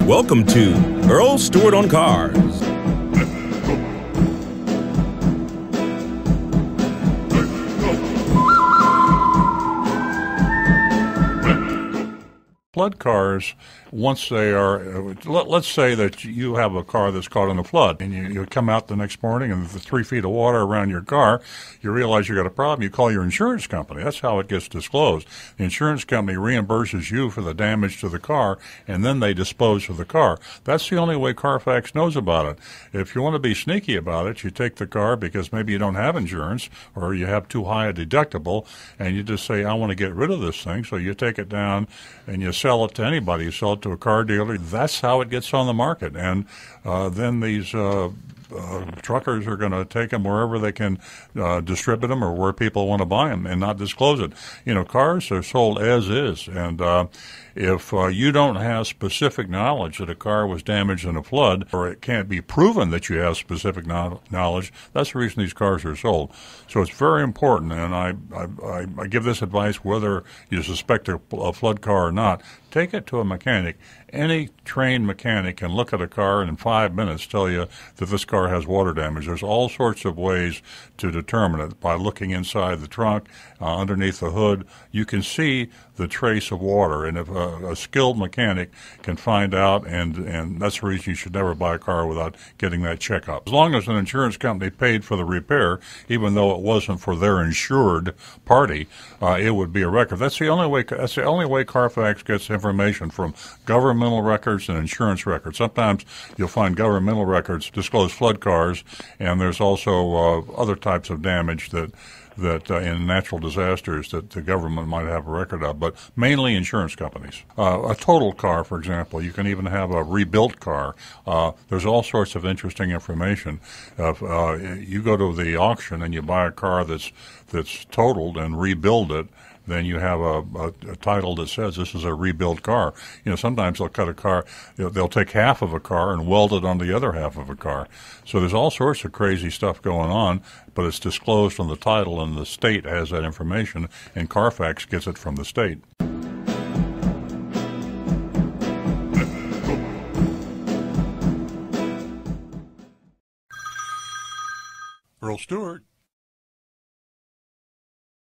Welcome to Earl Stewart on Cars. Flood cars, once they are, let's say that you have a car that's caught in a flood, and you come out the next morning and there's 3 feet of water around your car, you realize you got a problem, you call your insurance company. That's how it gets disclosed. The insurance company reimburses you for the damage to the car, and then they dispose of the car. That's the only way Carfax knows about it. If you want to be sneaky about it, you take the car because maybe you don't have insurance or you have too high a deductible, and you just say, I want to get rid of this thing, so you take it down and you sell it to anybody. You sell it to a car dealer. That's how it gets on the market. And then these truckers are going to take them wherever they can distribute them or where people want to buy them and not disclose it. You know, cars are sold as is. And if you don't have specific knowledge that a car was damaged in a flood, or it can't be proven that you have specific knowledge, that's the reason these cars are sold. So it's very important, and I give this advice whether you suspect a flood car or not. Take it to a mechanic. Any trained mechanic can look at a car and in 5 minutes tell you that this car has water damage. There's all sorts of ways to determine it. By looking inside the trunk, underneath the hood, you can see the trace of water. And if a skilled mechanic can find out, and that's the reason you should never buy a car without getting that checkup. As long as an insurance company paid for the repair, even though it wasn't for their insured party, it would be a record. That's the only way Carfax gets information, from governmental records and insurance records. Sometimes you'll find governmental records disclose flood cars, and there's also other types of damage that in natural disasters that the government might have a record of, but mainly insurance companies. A total car, for example, you can even have a rebuilt car. There's all sorts of interesting information. You go to the auction and you buy a car that's totaled and rebuild it, then you have a title that says this is a rebuilt car. You know, sometimes they'll cut a car, they'll take half of a car and weld it on the other half of a car. So there's all sorts of crazy stuff going on, but it's disclosed on the title, and the state has that information, and Carfax gets it from the state. Earl Stewart.